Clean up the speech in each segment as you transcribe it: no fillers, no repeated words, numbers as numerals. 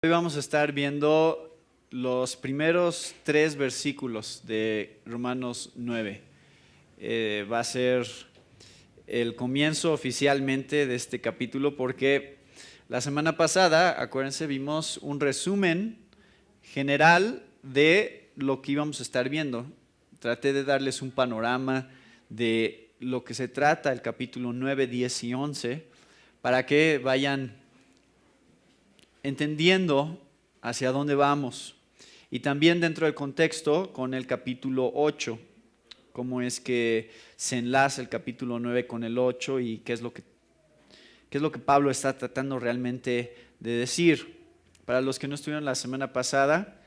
Hoy vamos a estar viendo los primeros 3 versículos de Romanos 9. Va a ser el comienzo oficialmente de este capítulo porque la semana pasada, acuérdense, vimos un resumen general de lo que íbamos a estar viendo. Traté de darles un panorama de lo que se trata el capítulo 9, 10 y 11 para que vayan entendiendo hacia dónde vamos. Y también dentro del contexto con el capítulo 8, cómo es que se enlaza el capítulo 9 con el 8 y qué es lo que Pablo está tratando realmente de decir. Para los que no estuvieron la semana pasada,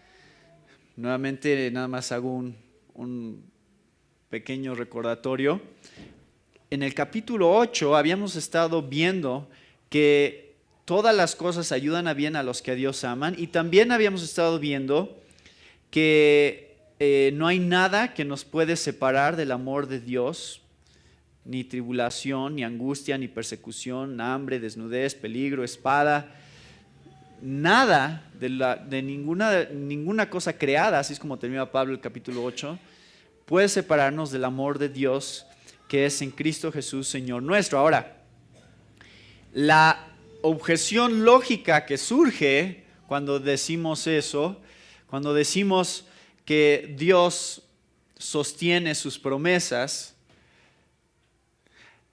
nuevamente nada más hago un pequeño recordatorio. En el capítulo 8 habíamos estado viendo que todas las cosas ayudan a bien a los que a Dios aman, y también habíamos estado viendo que no hay nada que nos puede separar del amor de Dios, ni tribulación, ni angustia, ni persecución, hambre, desnudez, peligro, espada, nada de ninguna cosa creada, así es como termina Pablo el capítulo 8, puede separarnos del amor de Dios que es en Cristo Jesús, Señor nuestro. Ahora, la objeción lógica que surge cuando decimos eso, cuando decimos que Dios sostiene sus promesas,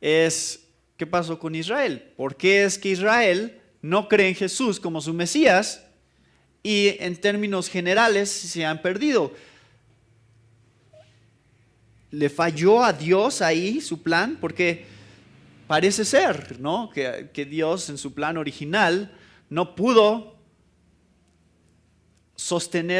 es ¿qué pasó con Israel? ¿Por qué es que Israel no cree en Jesús como su Mesías y en términos generales se han perdido? ¿Le falló a Dios ahí su plan? Porque parece ser, ¿no? que Dios en su plan original no pudo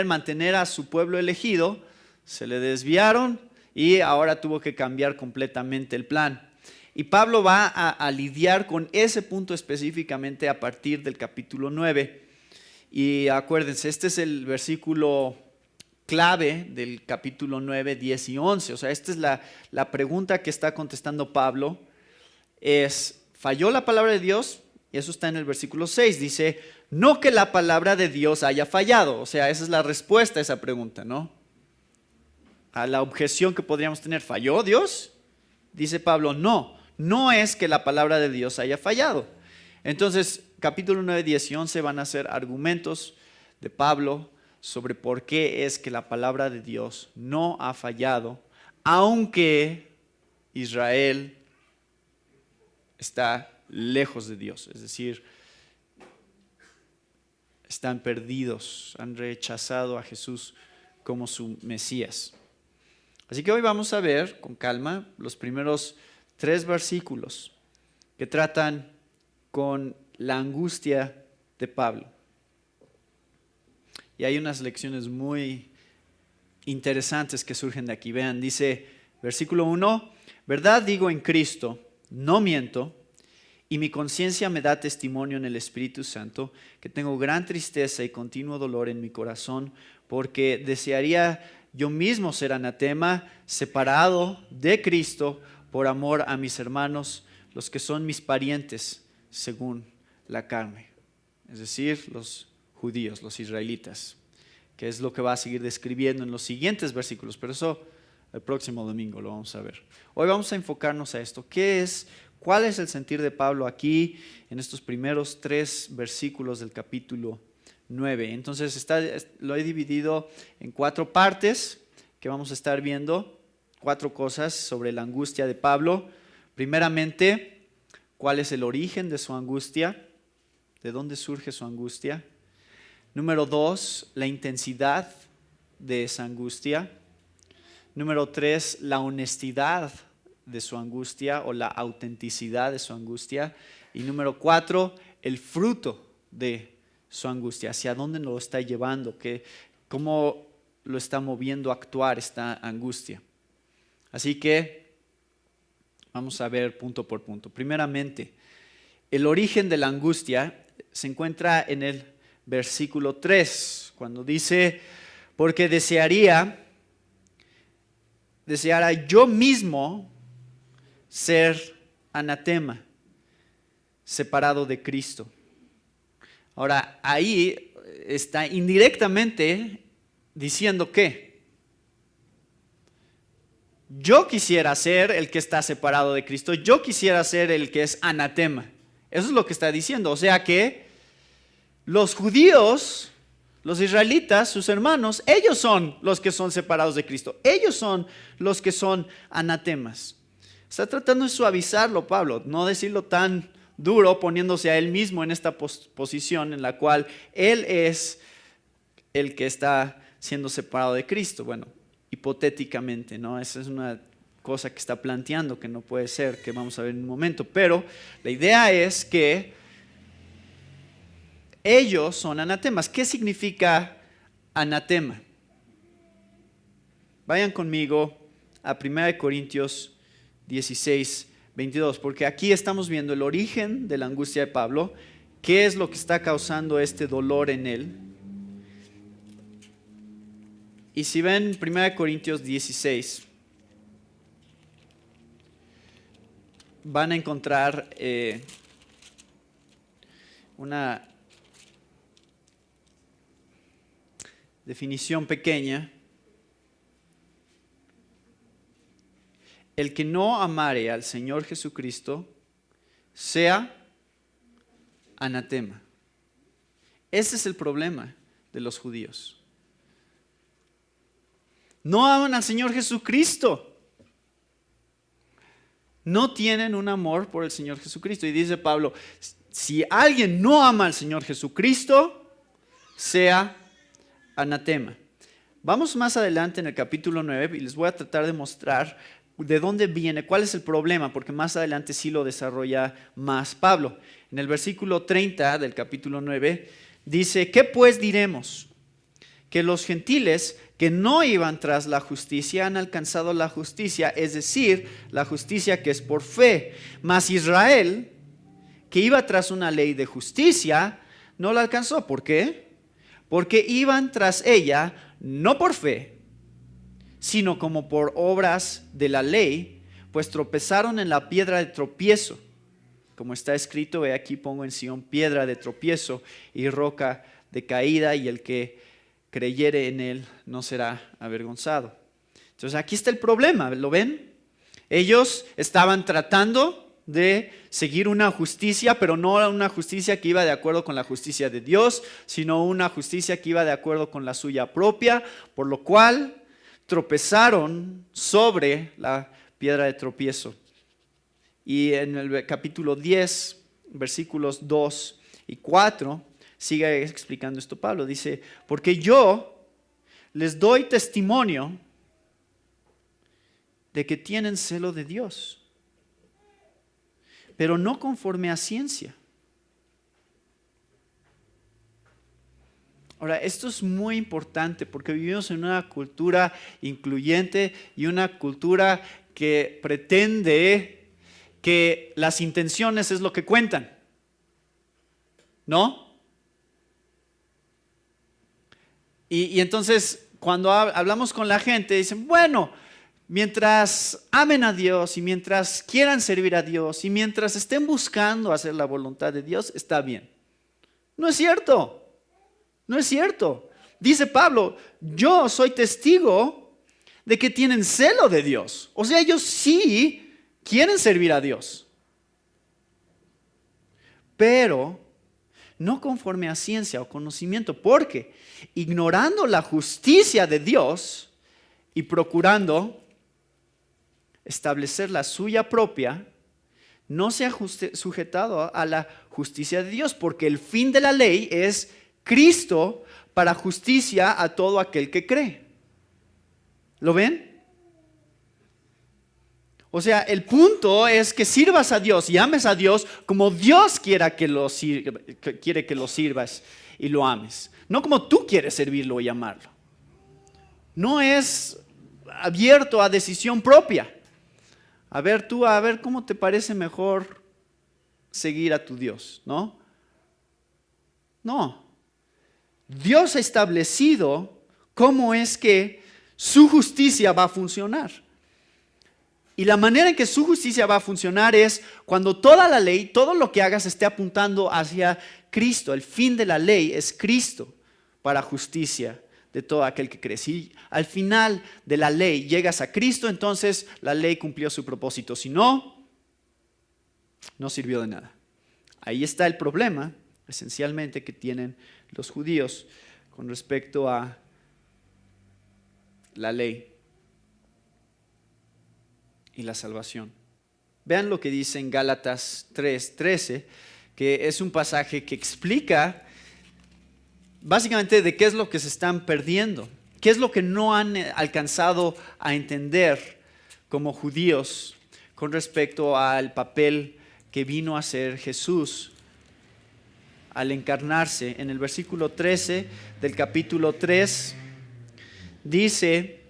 mantener a su pueblo elegido, se le desviaron y ahora tuvo que cambiar completamente el plan. Y Pablo va a lidiar con ese punto específicamente a partir del capítulo 9. Y acuérdense, este es el versículo clave del capítulo 9, 10 y 11. O sea, esta es la pregunta que está contestando Pablo. ¿Falló la palabra de Dios? Y eso está en el versículo 6. Dice, no que la palabra de Dios haya fallado. O sea, esa es la respuesta a esa pregunta, ¿no? A la objeción que podríamos tener, ¿falló Dios? Dice Pablo, no es que la palabra de Dios haya fallado. Entonces, capítulo 9, 10 y 11 van a ser argumentos de Pablo sobre por qué es que la palabra de Dios no ha fallado, aunque Israel está lejos de Dios, es decir, están perdidos, han rechazado a Jesús como su Mesías. Así que hoy vamos a ver con calma los primeros 3 versículos que tratan con la angustia de Pablo. Y hay unas lecciones muy interesantes que surgen de aquí. Vean, dice versículo 1, verdad digo en Cristo, no miento, y mi conciencia me da testimonio en el Espíritu Santo que tengo gran tristeza y continuo dolor en mi corazón, porque desearía yo mismo ser anatema, separado de Cristo por amor a mis hermanos, los que son mis parientes según la carne, es decir, los judíos, los israelitas, que es lo que va a seguir describiendo en los siguientes versículos, pero eso el próximo domingo lo vamos a ver. Hoy vamos a enfocarnos a esto. ¿Cuál es el sentir de Pablo aquí en estos primeros 3 versículos del capítulo 9? Entonces lo he dividido en 4 partes que vamos a estar viendo, 4 cosas sobre la angustia de Pablo. Primeramente, ¿cuál es el origen de su angustia? ¿De dónde surge su angustia? Número 2, la intensidad de esa angustia. Número 3, la honestidad de su angustia o la autenticidad de su angustia. Y número 4, el fruto de su angustia, hacia dónde nos lo está llevando, cómo lo está moviendo a actuar esta angustia. Así que vamos a ver punto por punto. Primeramente, el origen de la angustia se encuentra en el versículo 3, cuando dice, porque deseara yo mismo ser anatema, separado de Cristo. Ahora, ahí está indirectamente diciendo que yo quisiera ser el que está separado de Cristo, yo quisiera ser el que es anatema. Eso es lo que está diciendo. O sea que los judíos, los israelitas, sus hermanos, ellos son los que son separados de Cristo. Ellos son los que son anatemas. Está tratando de suavizarlo Pablo, no decirlo tan duro, poniéndose a él mismo en esta posición en la cual él es el que está siendo separado de Cristo. Bueno, hipotéticamente, ¿no? Esa es una cosa que está planteando que no puede ser, que vamos a ver en un momento. Pero la idea es que ellos son anatemas. ¿Qué significa anatema? Vayan conmigo a 1 Corintios 16, 22, porque aquí estamos viendo el origen de la angustia de Pablo, qué es lo que está causando este dolor en él. Y si ven 1 Corintios 16, van a encontrar una definición pequeña. El que no amare al Señor Jesucristo sea anatema. Ese es el problema de los judíos. No aman al Señor Jesucristo. No tienen un amor por el Señor Jesucristo. Y dice Pablo, si alguien no ama al Señor Jesucristo, sea anatema. Vamos más adelante en el capítulo 9 y les voy a tratar de mostrar de dónde viene, cuál es el problema, porque más adelante sí lo desarrolla más Pablo. En el versículo 30 del capítulo 9 dice, ¿qué pues diremos? Que los gentiles que no iban tras la justicia han alcanzado la justicia, es decir, la justicia que es por fe. Mas Israel, que iba tras una ley de justicia, no la alcanzó. ¿Por qué? Porque iban tras ella no por fe, sino como por obras de la ley, pues tropezaron en la piedra de tropiezo. Como está escrito, he aquí pongo en Sión piedra de tropiezo y roca de caída, y el que creyere en él no será avergonzado. Entonces aquí está el problema, ¿lo ven? Ellos estaban tratando de seguir una justicia, pero no una justicia que iba de acuerdo con la justicia de Dios, sino una justicia que iba de acuerdo con la suya propia, por lo cual tropezaron sobre la piedra de tropiezo. Y en el capítulo 10, versículos 2 y 4, sigue explicando esto Pablo. Dice, porque yo les doy testimonio de que tienen celo de Dios, pero no conforme a ciencia. Ahora, esto es muy importante porque vivimos en una cultura incluyente y una cultura que pretende que las intenciones es lo que cuentan, ¿no? Y entonces, cuando hablamos con la gente, dicen, bueno, mientras amen a Dios y mientras quieran servir a Dios y mientras estén buscando hacer la voluntad de Dios, está bien. No es cierto. No es cierto. Dice Pablo, yo soy testigo de que tienen celo de Dios. O sea, ellos sí quieren servir a Dios. Pero no conforme a ciencia o conocimiento, porque ignorando la justicia de Dios y procurando establecer la suya propia, no se ha sujetado a la justicia de Dios, porque el fin de la ley es Cristo para justicia a todo aquel que cree. ¿Lo ven? O sea, el punto es que sirvas a Dios y ames a Dios como Dios quiere que lo sirvas y lo ames. No como tú quieres servirlo y amarlo. No es abierto a decisión propia. A ver cómo te parece mejor seguir a tu Dios, ¿no? No. Dios ha establecido cómo es que su justicia va a funcionar. Y la manera en que su justicia va a funcionar es cuando toda la ley, todo lo que hagas esté apuntando hacia Cristo. El fin de la ley es Cristo. para justicia de todo aquel que cree. Si al final de la ley llegas a Cristo, entonces la ley cumplió su propósito. Si no, no sirvió de nada. Ahí está el problema, esencialmente, que tienen los judíos con respecto a la ley y la salvación. Vean lo que dice en Gálatas 3:13, que es un pasaje que explica básicamente de qué es lo que se están perdiendo, qué es lo que no han alcanzado a entender como judíos con respecto al papel que vino a hacer Jesús al encarnarse. En el versículo 13 del capítulo 3 dice: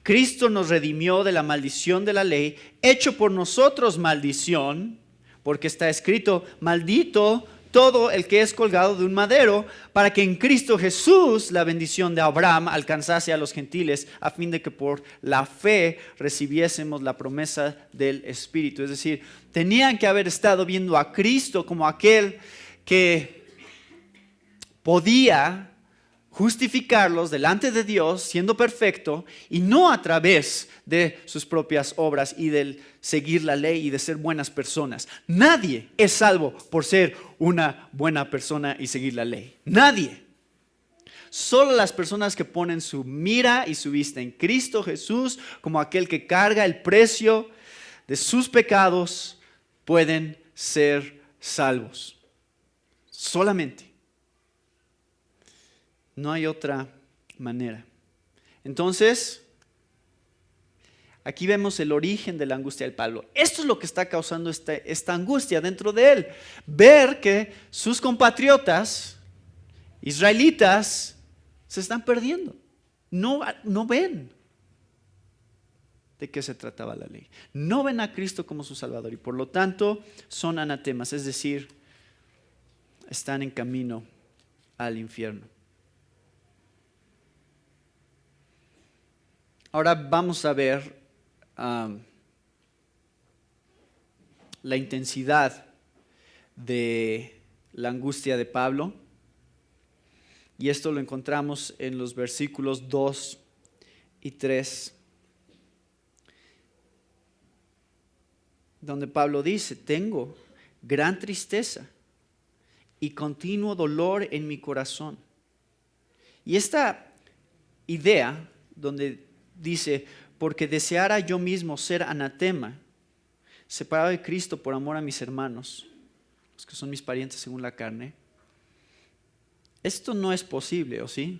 Cristo nos redimió de la maldición de la ley, hecho por nosotros maldición, porque está escrito: maldito todo el que es colgado de un madero, para que en Cristo Jesús la bendición de Abraham alcanzase a los gentiles, a fin de que por la fe recibiésemos la promesa del Espíritu. Es decir, tenían que haber estado viendo a Cristo como aquel que podía justificarlos delante de Dios siendo perfecto, y no a través de sus propias obras y del seguir la ley y de ser buenas personas. Nadie es salvo por ser una buena persona y seguir la ley. Nadie. Solo las personas que ponen su mira y su vista en Cristo Jesús como aquel que carga el precio de sus pecados pueden ser salvos. Solamente. No hay otra manera. Entonces, aquí vemos el origen de la angustia del Pablo. Esto es lo que está causando esta angustia dentro de él. Ver que sus compatriotas israelitas se están perdiendo. No ven de qué se trataba la ley. No ven a Cristo como su Salvador y por lo tanto son anatemas, es decir, están en camino al infierno. Ahora vamos a ver la intensidad de la angustia de Pablo. Y esto lo encontramos en los versículos 2 y 3, donde Pablo dice: tengo gran tristeza y continuo dolor en mi corazón. Y esta idea donde dice: porque deseara yo mismo ser anatema, separado de Cristo por amor a mis hermanos, los que son mis parientes según la carne. Esto no es posible, ¿o sí?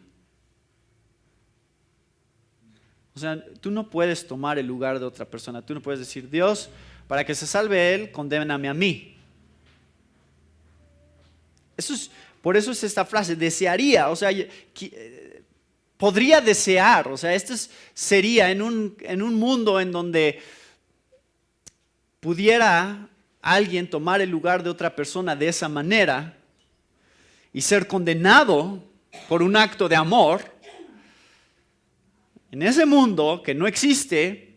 O sea, tú no puedes tomar el lugar de otra persona. Tú no puedes decir: Dios, para que se salve él, condéname a mí. Por eso es esta frase, desearía, o sea, podría desear, o sea, sería en un mundo en donde pudiera alguien tomar el lugar de otra persona de esa manera y ser condenado por un acto de amor. En ese mundo que no existe,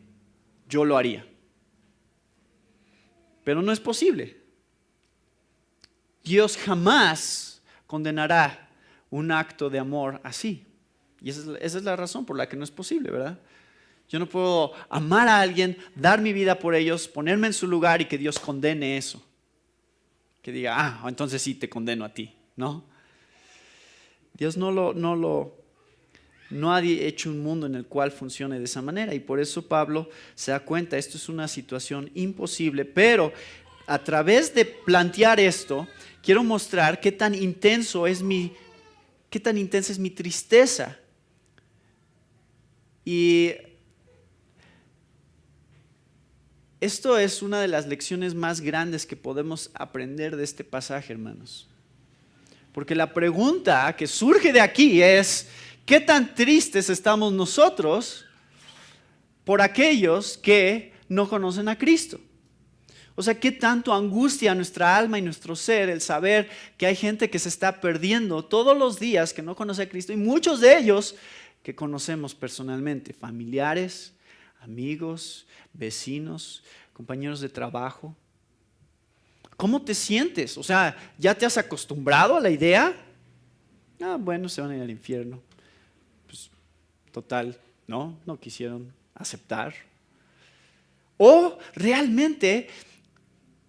yo lo haría. Pero no es posible. Dios jamás condenará un acto de amor así. Y esa es la razón por la que no es posible, ¿verdad? Yo no puedo amar a alguien, dar mi vida por ellos, ponerme en su lugar y que Dios condene eso. Que diga: entonces sí te condeno a ti, ¿no? Dios no ha hecho un mundo en el cual funcione de esa manera, y por eso Pablo se da cuenta, esto es una situación imposible, pero a través de plantear esto, quiero mostrar qué tan intensa es mi tristeza. Y esto es una de las lecciones más grandes que podemos aprender de este pasaje, hermanos. Porque la pregunta que surge de aquí es: ¿qué tan tristes estamos nosotros por aquellos que no conocen a Cristo? O sea, ¿qué tanto angustia a nuestra alma y nuestro ser el saber que hay gente que se está perdiendo todos los días, que no conoce a Cristo, y muchos de ellos que conocemos personalmente, familiares, amigos, vecinos, compañeros de trabajo? ¿Cómo te sientes? O sea, ¿ya te has acostumbrado a la idea? Bueno, se van a ir al infierno. Pues, total, no quisieron aceptar. O realmente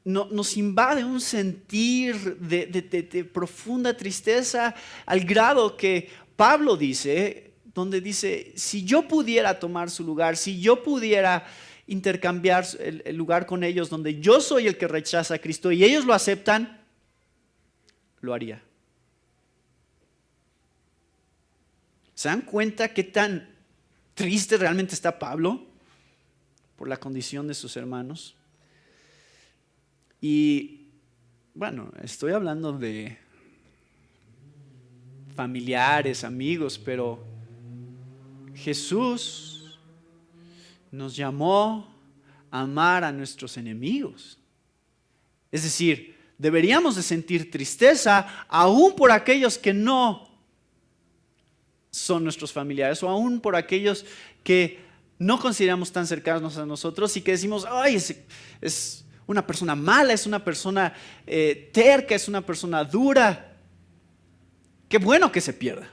nos invade un sentir de profunda tristeza al grado que Pablo dice, donde dice, si yo pudiera tomar su lugar, si yo pudiera intercambiar el lugar con ellos, donde yo soy el que rechaza a Cristo y ellos lo aceptan, lo haría. ¿Se dan cuenta qué tan triste realmente está Pablo por la condición de sus hermanos? Y bueno, estoy hablando de familiares, amigos, pero Jesús nos llamó a amar a nuestros enemigos. Es decir, deberíamos de sentir tristeza aún por aquellos que no son nuestros familiares o aún por aquellos que no consideramos tan cercanos a nosotros y que decimos, ay, es una persona mala, es una persona terca, es una persona dura. Qué bueno que se pierda.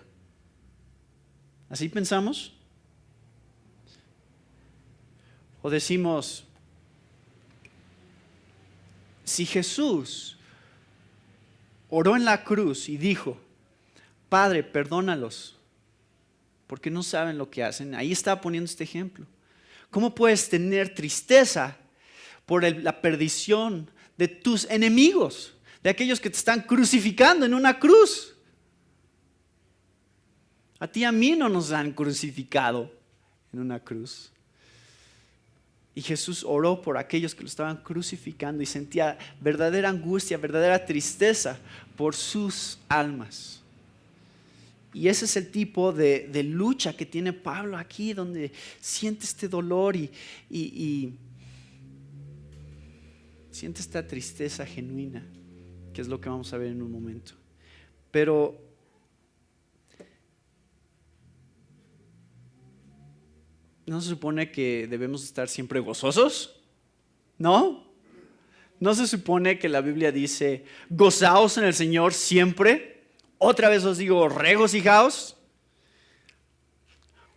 ¿Así pensamos? O decimos, si Jesús oró en la cruz y dijo, Padre, perdónalos, porque no saben lo que hacen. Ahí está poniendo este ejemplo. ¿Cómo puedes tener tristeza por la perdición de tus enemigos, de aquellos que te están crucificando en una cruz? A ti y a mí no nos han crucificado en una cruz. Y Jesús oró por aquellos que lo estaban crucificando y sentía verdadera angustia, verdadera tristeza por sus almas. Y ese es el tipo de lucha que tiene Pablo aquí, donde siente este dolor y siente esta tristeza genuina, que es lo que vamos a ver en un momento. Pero ¿no se supone que debemos estar siempre gozosos? ¿No? ¿No se supone que la Biblia dice, gozaos en el Señor siempre? Otra vez os digo, regocijaos.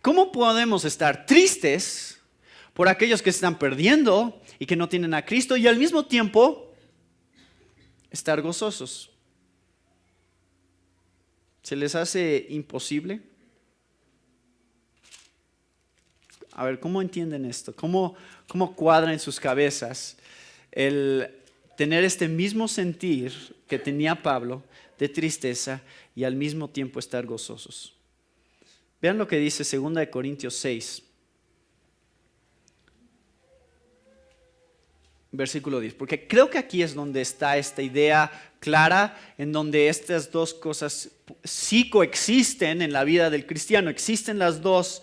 ¿Cómo podemos estar tristes por aquellos que se están perdiendo y que no tienen a Cristo y al mismo tiempo estar gozosos? ¿Se les hace imposible? A ver, ¿cómo entienden esto? ¿Cómo cuadra en sus cabezas el tener este mismo sentir que tenía Pablo de tristeza y al mismo tiempo estar gozosos? Vean lo que dice 2 Corintios 6, versículo 10, porque creo que aquí es donde está esta idea clara, en donde estas dos cosas sí coexisten en la vida del cristiano, existen las dos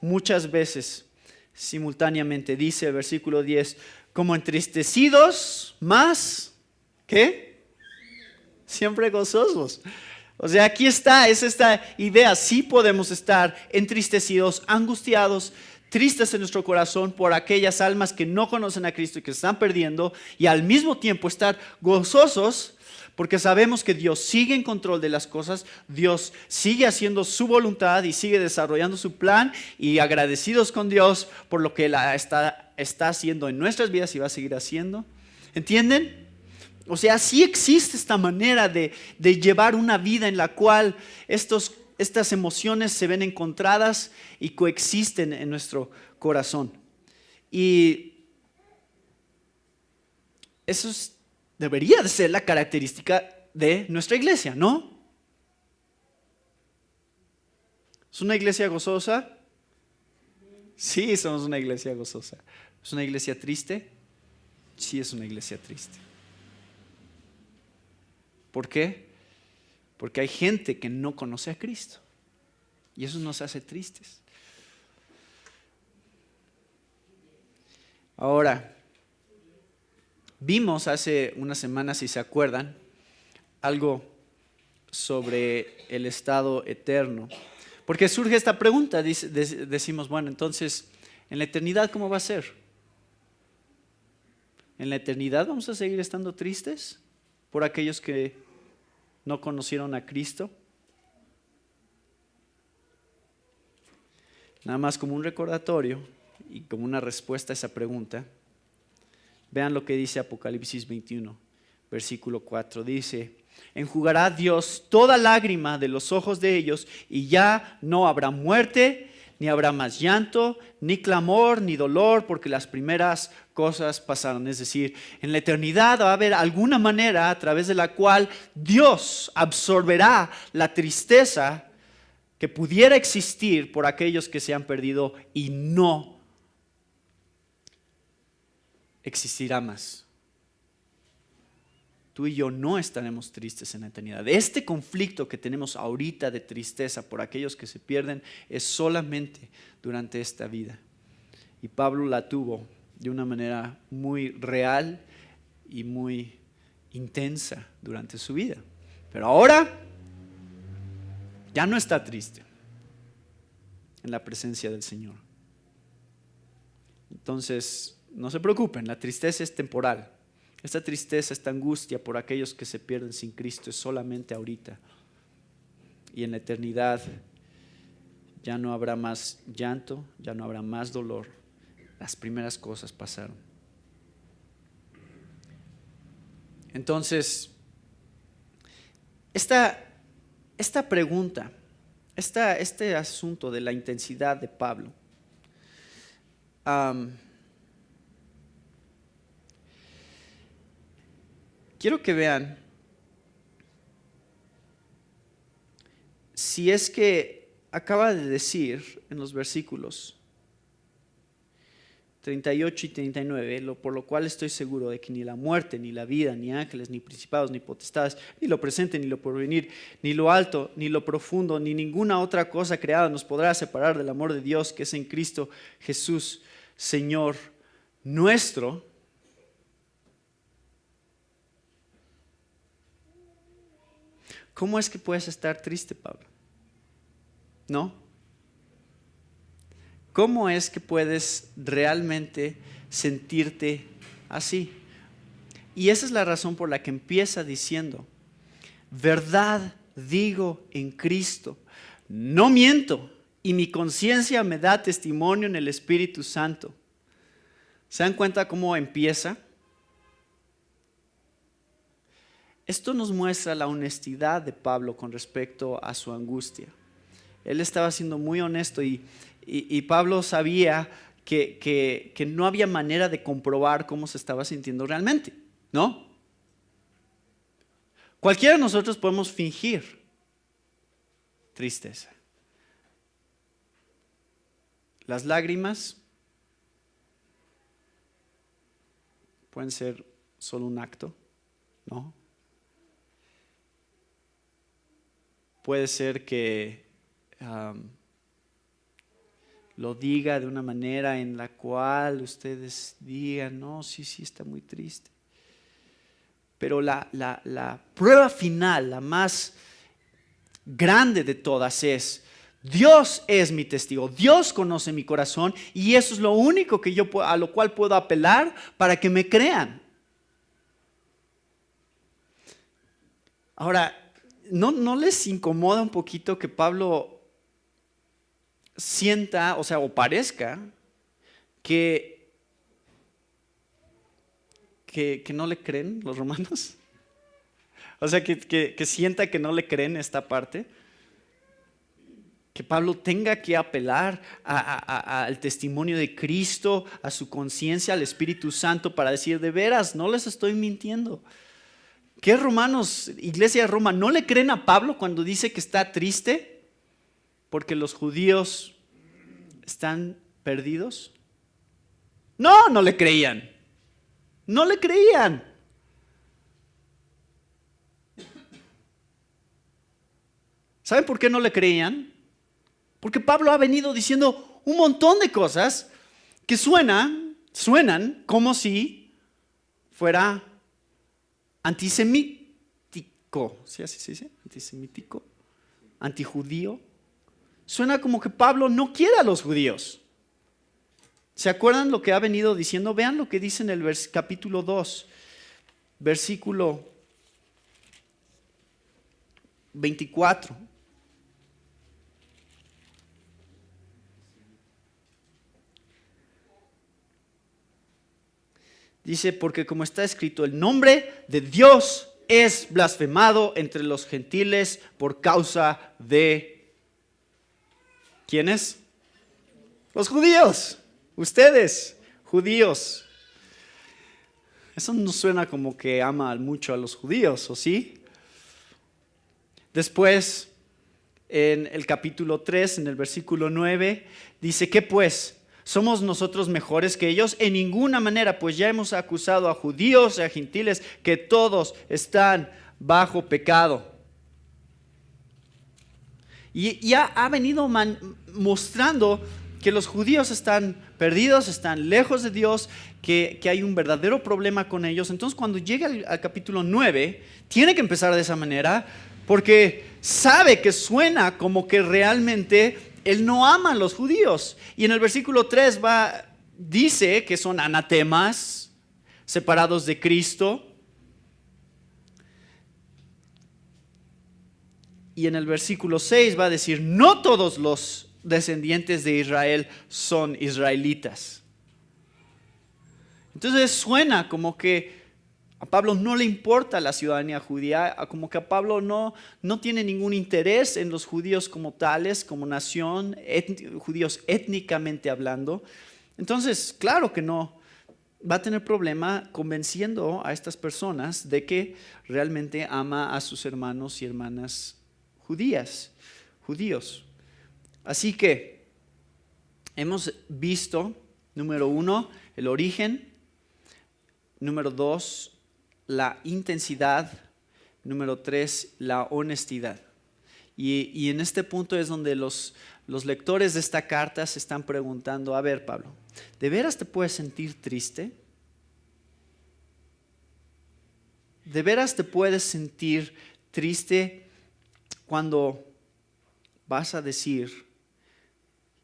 muchas veces simultáneamente. Dice el versículo 10, como entristecidos, más, ¿qué? Siempre gozosos. O sea, aquí está, es esta idea, sí podemos estar entristecidos, angustiados, tristes en nuestro corazón por aquellas almas que no conocen a Cristo y que se están perdiendo, y al mismo tiempo estar gozosos porque sabemos que Dios sigue en control de las cosas, Dios sigue haciendo su voluntad y sigue desarrollando su plan, y agradecidos con Dios por lo que Él está haciendo en nuestras vidas y va a seguir haciendo. ¿Entienden? O sea, sí existe esta manera de llevar una vida en la cual estas emociones se ven encontradas y coexisten en nuestro corazón. Y eso debería de ser la característica de nuestra iglesia, ¿no? ¿Es una iglesia gozosa? Sí, somos una iglesia gozosa. ¿Es una iglesia triste? Sí, es una iglesia triste. ¿Por qué? Porque hay gente que no conoce a Cristo y eso nos hace tristes. Ahora, vimos hace unas semanas, si se acuerdan, algo sobre el estado eterno. Porque surge esta pregunta, decimos, bueno, entonces, ¿en la eternidad cómo va a ser? ¿En la eternidad vamos a seguir estando tristes por aquellos que no conocieron a Cristo? nada más como un recordatorio y como una respuesta a esa pregunta, vean lo que dice Apocalipsis 21, versículo 4. Dice: enjugará Dios toda lágrima de los ojos de ellos, y ya no habrá muerte, ni habrá más llanto, ni clamor, ni dolor, porque las primeras cosas pasaron. Es decir, en la eternidad va a haber alguna manera a través de la cual Dios absorberá la tristeza que pudiera existir por aquellos que se han perdido, y no existirá más. Tú y yo no estaremos tristes en la eternidad. Este conflicto que tenemos ahorita de tristeza por aquellos que se pierden es solamente durante esta vida. Y Pablo la tuvo de una manera muy real y muy intensa durante su vida. Pero ahora ya no está triste en la presencia del Señor. Entonces, no se preocupen, la tristeza es temporal. Esta tristeza, esta angustia por aquellos que se pierden sin Cristo es solamente ahorita. Y en la eternidad ya no habrá más llanto, ya no habrá más dolor. Las primeras cosas pasaron. Entonces, esta pregunta, este asunto de la intensidad de Pablo, quiero que vean si es que acaba de decir en los versículos 38 y 39, por lo cual estoy seguro de que ni la muerte, ni la vida, ni ángeles, ni principados, ni potestades, ni lo presente, ni lo porvenir, ni lo alto, ni lo profundo, ni ninguna otra cosa creada nos podrá separar del amor de Dios que es en Cristo Jesús, Señor nuestro. ¿Cómo es que puedes estar triste, Pablo? ¿No? ¿Cómo es que puedes realmente sentirte así? Y esa es la razón por la que empieza diciendo: verdad digo en Cristo, no miento, y mi conciencia me da testimonio en el Espíritu Santo. ¿Se dan cuenta cómo empieza? Esto nos muestra la honestidad de Pablo con respecto a su angustia. Él estaba siendo muy honesto y Pablo sabía que no había manera de comprobar cómo se estaba sintiendo realmente, ¿no? Cualquiera de nosotros podemos fingir tristeza. Las lágrimas pueden ser solo un acto, ¿no? Puede ser que lo diga de una manera en la cual ustedes digan: no, sí, está muy triste. Pero la prueba final, la más grande de todas es: Dios es mi testigo, Dios conoce mi corazón, y eso es lo único que a lo cual puedo apelar para que me crean. Ahora, ¿no les incomoda un poquito que Pablo sienta, o parezca que no le creen los romanos? O sea, que sienta que no le creen esta parte. Que Pablo tenga que apelar al testimonio de Cristo, a su conciencia, al Espíritu Santo, para decir: de veras, no les estoy mintiendo. ¿Qué romanos, iglesia de Roma, no le creen a Pablo cuando dice que está triste porque los judíos están perdidos? No le creían. No le creían. ¿Saben por qué no le creían? Porque Pablo ha venido diciendo un montón de cosas que suenan como si fuera antisemítico. ¿Sí así se dice? Antisemítico, antijudío. Suena como que Pablo no quiere a los judíos. ¿Se acuerdan lo que ha venido diciendo? Vean lo que dice en el capítulo 2, versículo 24. Dice, porque como está escrito, el nombre de Dios es blasfemado entre los gentiles por causa de... ¿Quiénes? Los judíos. Ustedes, judíos. Eso no suena como que ama mucho a los judíos, ¿o sí? Después, en el capítulo 3, en el versículo 9, dice, ¿qué pues? ¿Somos nosotros mejores que ellos? En ninguna manera, pues ya hemos acusado a judíos y a gentiles que todos están bajo pecado. Y ya ha venido mostrando que los judíos están perdidos, están lejos de Dios, que hay un verdadero problema con ellos. Entonces cuando llega al capítulo 9, tiene que empezar de esa manera, porque sabe que suena como que realmente él no ama a los judíos. Y en el versículo 3 dice que son anatemas, separados de Cristo. Y en el versículo 6 va a decir, no todos los descendientes de Israel son israelitas. Entonces suena como que a Pablo no le importa la ciudadanía judía, como que a Pablo no tiene ningún interés en los judíos como tales, como nación, judíos étnicamente hablando. Entonces, claro que no va a tener problema convenciendo a estas personas de que realmente ama a sus hermanos y hermanas judíos. Así que hemos visto, número 1, el origen, número 2, la intensidad, número 3, la honestidad. Y en este punto es donde los lectores de esta carta se están preguntando, a ver, Pablo, ¿de veras te puedes sentir triste? ¿De veras te puedes sentir triste cuando vas a decir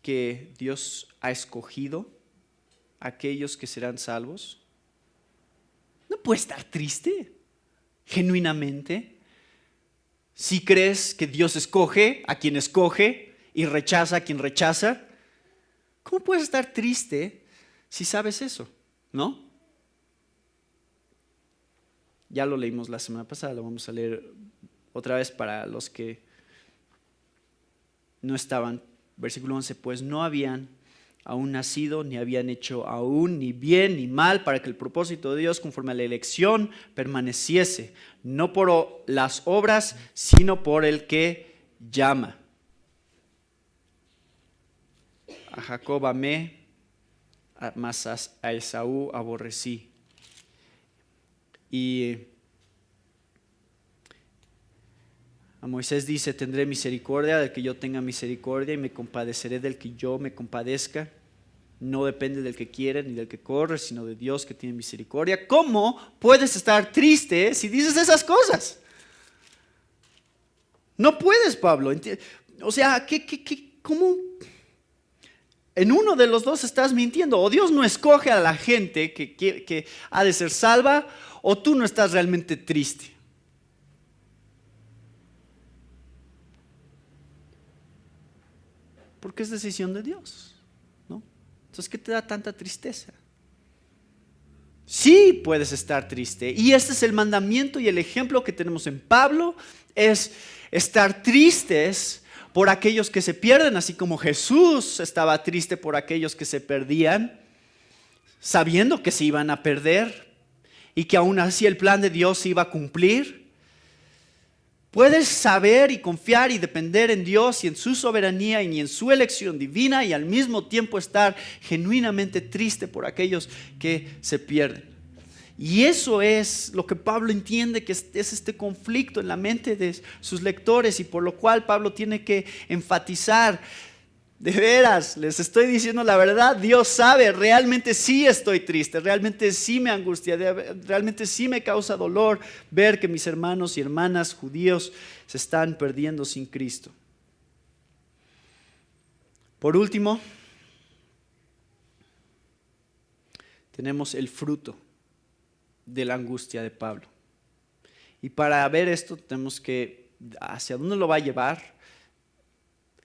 que Dios ha escogido a aquellos que serán salvos? No puedes estar triste, genuinamente. Si crees que Dios escoge a quien escoge y rechaza a quien rechaza, ¿cómo puedes estar triste si sabes eso? ¿No? Ya lo leímos la semana pasada, lo vamos a leer otra vez para los que no estaban. Versículo 11, pues no habían aún nacido, ni habían hecho aún ni bien ni mal, para que el propósito de Dios conforme a la elección permaneciese, no por las obras, sino por el que llama. A Jacob amé, mas a Esaú aborrecí. Y a Moisés dice, tendré misericordia del que yo tenga misericordia y me compadeceré del que yo me compadezca. No depende del que quiere ni del que corre, sino de Dios que tiene misericordia. ¿Cómo puedes estar triste si dices esas cosas? No puedes, Pablo. O sea, ¿cómo? En uno de los dos estás mintiendo. O Dios no escoge a la gente que ha de ser salva, o tú no estás realmente triste. Porque es decisión de Dios, ¿no? Entonces, ¿qué te da tanta tristeza? Sí puedes estar triste. Y este es el mandamiento y el ejemplo que tenemos en Pablo, es estar tristes por aquellos que se pierden, así como Jesús estaba triste por aquellos que se perdían, sabiendo que se iban a perder y que aún así el plan de Dios se iba a cumplir. Puedes saber y confiar y depender en Dios y en su soberanía y en su elección divina, y al mismo tiempo estar genuinamente triste por aquellos que se pierden. Y eso es lo que Pablo entiende que es este conflicto en la mente de sus lectores, y por lo cual Pablo tiene que enfatizar: de veras, les estoy diciendo la verdad, Dios sabe, realmente sí estoy triste, realmente sí me angustia, realmente sí me causa dolor ver que mis hermanos y hermanas judíos se están perdiendo sin Cristo. Por último, tenemos el fruto de la angustia de Pablo. Y para ver esto tenemos que, ¿hacia dónde lo va a llevar?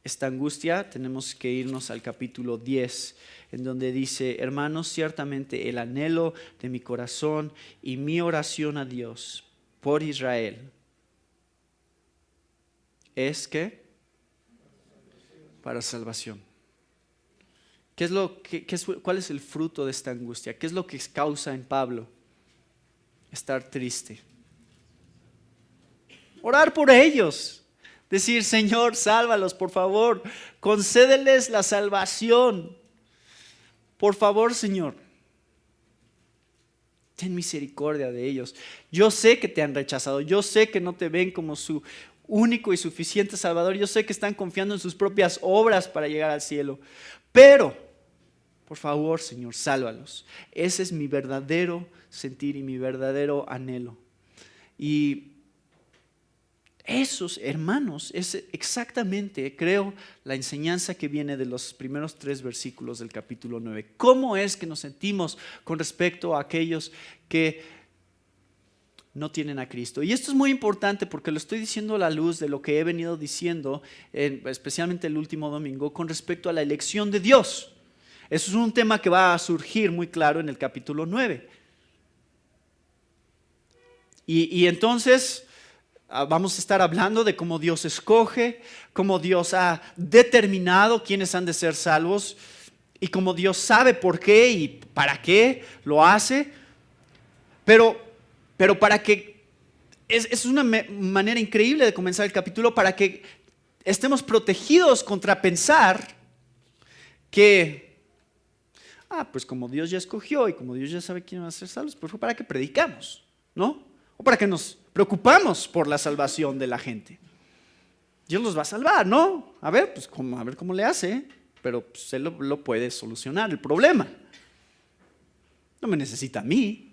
esta angustia, tenemos que irnos al capítulo 10, en donde dice: hermanos, ciertamente el anhelo de mi corazón y mi oración a Dios por Israel es que para salvación. ¿Cuál es el fruto de esta angustia? ¿Qué es lo que causa en Pablo estar triste? Orar por ellos. Decir: Señor, sálvalos, por favor. Concédeles la salvación. Por favor, Señor. Ten misericordia de ellos. Yo sé que te han rechazado. Yo sé que no te ven como su único y suficiente Salvador. Yo sé que están confiando en sus propias obras para llegar al cielo. Pero, por favor, Señor, sálvalos. Ese es mi verdadero sentir y mi verdadero anhelo. Y esos, hermanos, es exactamente, creo, la enseñanza que viene de los primeros 3 versículos del capítulo 9. ¿Cómo es que nos sentimos con respecto a aquellos que no tienen a Cristo? Y esto es muy importante porque lo estoy diciendo a la luz de lo que he venido diciendo, especialmente el último domingo, con respecto a la elección de Dios. Eso es un tema que va a surgir muy claro en el capítulo 9. Y entonces vamos a estar hablando de cómo Dios escoge, cómo Dios ha determinado quiénes han de ser salvos y cómo Dios sabe por qué y para qué lo hace. Pero para que, es una manera increíble de comenzar el capítulo, para que estemos protegidos contra pensar que, pues como Dios ya escogió y como Dios ya sabe quién va a ser salvos, pues para qué predicamos, ¿no? O para qué nos preocupamos por la salvación de la gente. Dios los va a salvar, ¿no? A ver cómo le hace, pero pues Él lo puede solucionar el problema. No me necesita a mí.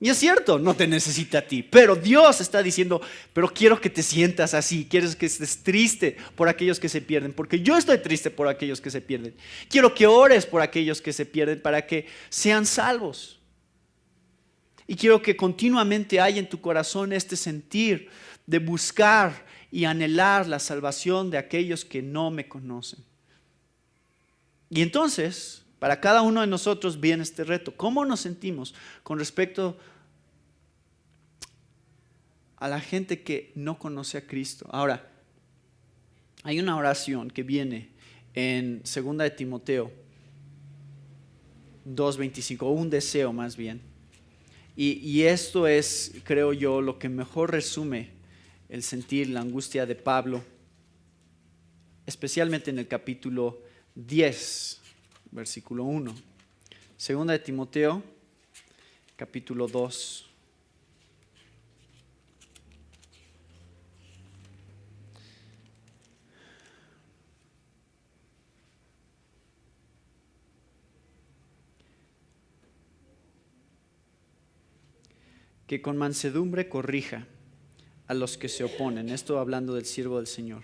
Y es cierto, no te necesita a ti, pero Dios está diciendo: pero quiero que te sientas así, quiero que estés triste por aquellos que se pierden, porque yo estoy triste por aquellos que se pierden. Quiero que ores por aquellos que se pierden para que sean salvos. Y quiero que continuamente haya en tu corazón este sentir de buscar y anhelar la salvación de aquellos que no me conocen. Y entonces, para cada uno de nosotros viene este reto. ¿Cómo nos sentimos con respecto a la gente que no conoce a Cristo? Ahora, hay una oración que viene en 2 de Timoteo 2:25, o un deseo más bien. Y esto es, creo yo, lo que mejor resume el sentir, la angustia de Pablo, especialmente en el capítulo 10, versículo 1. 2 de Timoteo, capítulo 2. Que con mansedumbre corrija a los que se oponen. Esto hablando del siervo del Señor.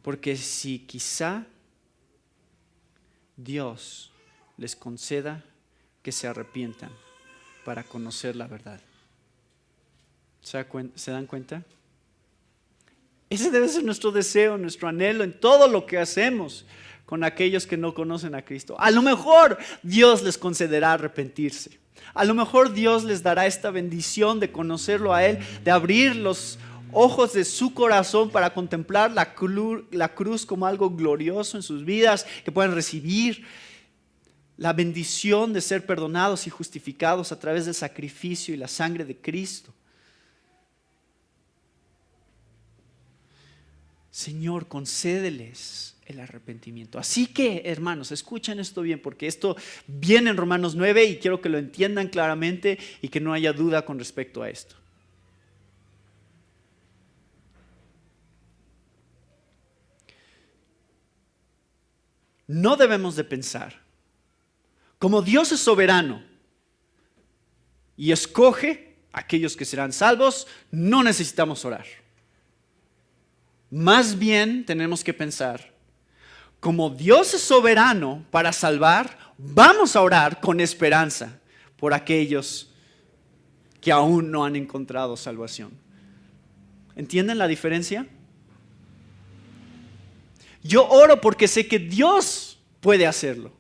Porque si quizá Dios les conceda que se arrepientan para conocer la verdad. ¿Se dan cuenta? Ese debe ser nuestro deseo, nuestro anhelo en todo lo que hacemos con aquellos que no conocen a Cristo. A lo mejor Dios les concederá arrepentirse. A lo mejor Dios les dará esta bendición de conocerlo a Él, de abrir los ojos de su corazón para contemplar la cruz como algo glorioso en sus vidas, que puedan recibir la bendición de ser perdonados y justificados a través del sacrificio y la sangre de Cristo. Señor, concédeles el arrepentimiento. Así que, hermanos, escuchen esto bien, porque esto viene en Romanos 9 y quiero que lo entiendan claramente y que no haya duda con respecto a esto. No debemos de pensar, como Dios es soberano y escoge a aquellos que serán salvos, no necesitamos orar. Más bien tenemos que pensar, como Dios es soberano para salvar, vamos a orar con esperanza por aquellos que aún no han encontrado salvación. ¿Entienden la diferencia? Yo oro porque sé que Dios puede hacerlo.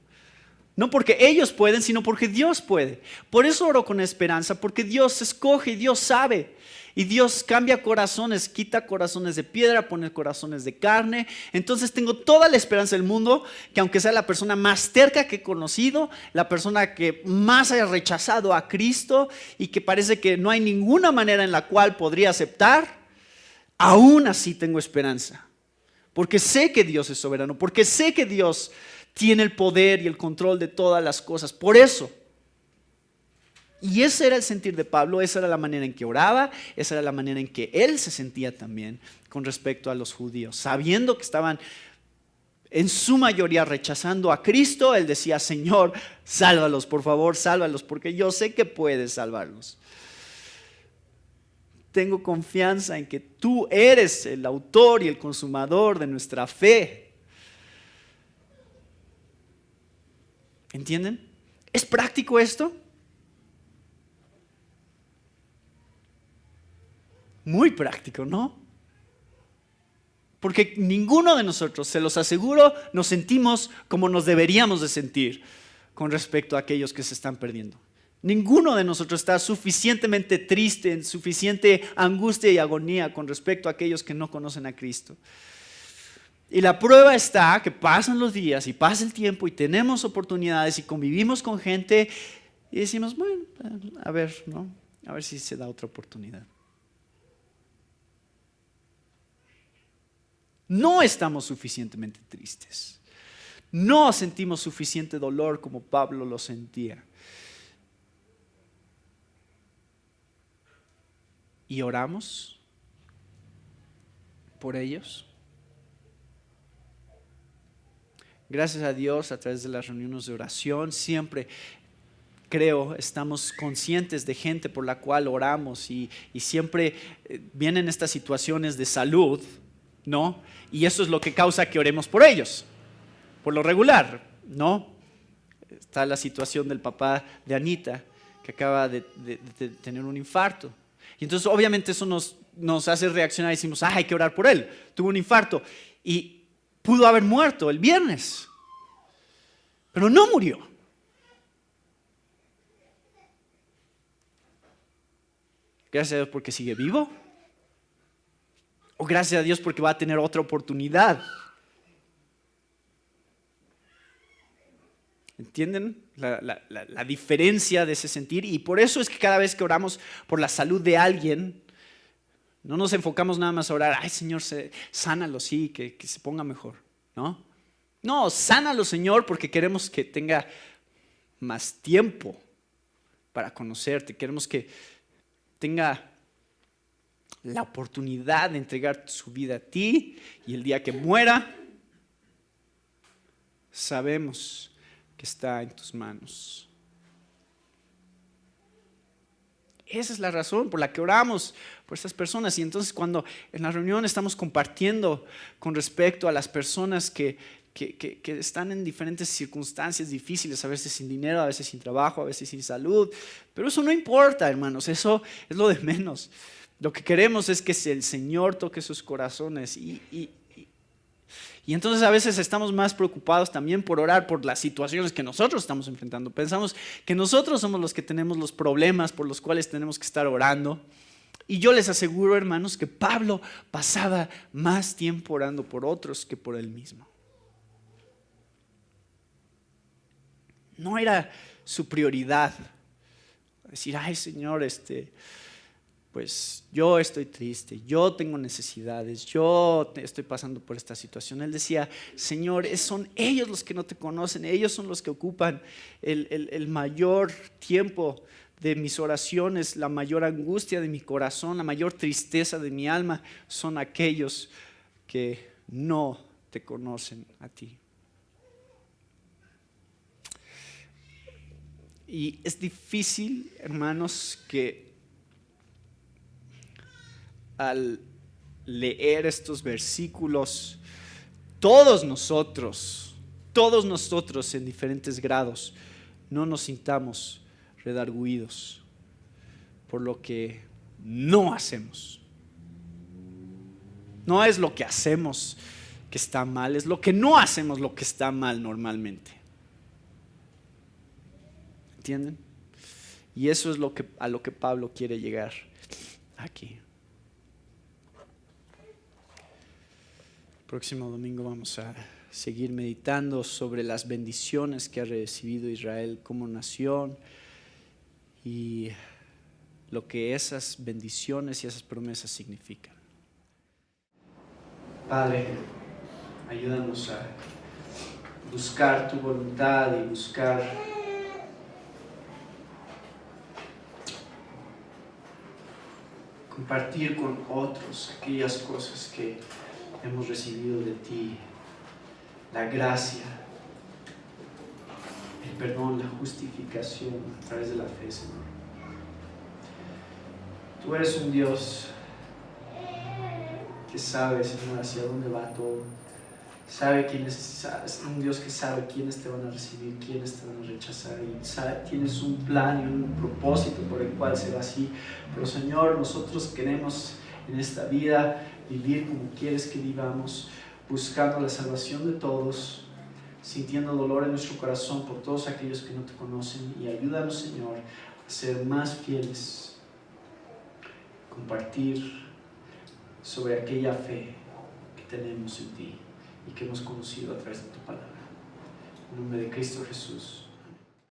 No porque ellos pueden, sino porque Dios puede. Por eso oro con esperanza, porque Dios escoge y Dios sabe. Y Dios cambia corazones, quita corazones de piedra, pone corazones de carne. Entonces tengo toda la esperanza del mundo que aunque sea la persona más terca que he conocido, la persona que más haya rechazado a Cristo y que parece que no hay ninguna manera en la cual podría aceptar, aún así tengo esperanza. Porque sé que Dios es soberano, porque sé que Dios tiene el poder y el control de todas las cosas. Por eso. Y ese era el sentir de Pablo, esa era la manera en que oraba, esa era la manera en que él se sentía también con respecto a los judíos. Sabiendo que estaban en su mayoría rechazando a Cristo, él decía: Señor, sálvalos, por favor, sálvalos, porque yo sé que puedes salvarlos. Tengo confianza en que tú eres el autor y el consumador de nuestra fe. ¿Entienden? ¿Es práctico esto? Muy práctico, ¿no? Porque ninguno de nosotros, se los aseguro, nos sentimos como nos deberíamos de sentir con respecto a aquellos que se están perdiendo. Ninguno de nosotros está suficientemente triste, en suficiente angustia y agonía con respecto a aquellos que no conocen a Cristo. Y la prueba está que pasan los días y pasa el tiempo y tenemos oportunidades y convivimos con gente y decimos: bueno, a ver, ¿no? A ver si se da otra oportunidad. No estamos suficientemente tristes. No sentimos suficiente dolor como Pablo lo sentía. Y oramos por ellos. Gracias a Dios, a través de las reuniones de oración, siempre creo estamos conscientes de gente por la cual oramos y siempre vienen estas situaciones de salud, ¿no? Y eso es lo que causa que oremos por ellos, por lo regular, ¿no? Está la situación del papá de Anita, que acaba de tener un infarto. Y entonces obviamente eso nos hace reaccionar y decimos: hay que orar por él, tuvo un infarto. Y pudo haber muerto el viernes, pero no murió. Gracias a Dios porque sigue vivo. O gracias a Dios porque va a tener otra oportunidad. ¿Entienden la diferencia de ese sentir? Y por eso es que cada vez que oramos por la salud de alguien, no nos enfocamos nada más a orar: ay, Señor, sánalo, sí, que se ponga mejor, ¿no? No, sánalo, Señor, porque queremos que tenga más tiempo para conocerte. Queremos que tenga la oportunidad de entregar su vida a ti, y el día que muera, sabemos que está en tus manos. Esa es la razón por la que oramos por estas personas. Y entonces cuando en la reunión estamos compartiendo con respecto a las personas que están en diferentes circunstancias difíciles, a veces sin dinero, a veces sin trabajo, a veces sin salud, pero eso no importa, hermanos, eso es lo de menos. Lo que queremos es que el Señor toque sus corazones y entonces a veces estamos más preocupados también por orar por las situaciones que nosotros estamos enfrentando. Pensamos que nosotros somos los que tenemos los problemas por los cuales tenemos que estar orando. Y yo les aseguro, hermanos, que Pablo pasaba más tiempo orando por otros que por él mismo. No era su prioridad decir: ay, Señor, pues yo estoy triste, yo tengo necesidades, yo estoy pasando por esta situación. Él decía: Señor, son ellos los que no te conocen, ellos son los que ocupan el mayor tiempo de mis oraciones, la mayor angustia de mi corazón, la mayor tristeza de mi alma, son aquellos que no te conocen a ti. Y es difícil, hermanos, que al leer estos versículos, todos nosotros en diferentes grados, no nos sintamos redarguidos por lo que no hacemos. No es lo que hacemos que está mal, es lo que no hacemos lo que está mal normalmente. ¿Entienden? Y eso es a lo que Pablo quiere llegar aquí. Próximo domingo vamos a seguir meditando sobre las bendiciones que ha recibido Israel como nación y lo que esas bendiciones y esas promesas significan. Padre, ayúdanos a buscar tu voluntad y buscar compartir con otros aquellas cosas que hemos recibido de ti, la gracia, el perdón, la justificación a través de la fe, Señor. Tú eres un Dios que sabe, Señor, hacia dónde va todo. Sabe quiénes, es un Dios que sabe quiénes te van a recibir, quiénes te van a rechazar, y tienes un plan y un propósito por el cual será así. Pero Señor, nosotros queremos en esta vida vivir como quieres que vivamos, buscando la salvación de todos, sintiendo dolor en nuestro corazón por todos aquellos que no te conocen, y ayúdanos, Señor, a ser más fieles, compartir sobre aquella fe que tenemos en ti y que hemos conocido a través de tu palabra. En nombre de Cristo Jesús.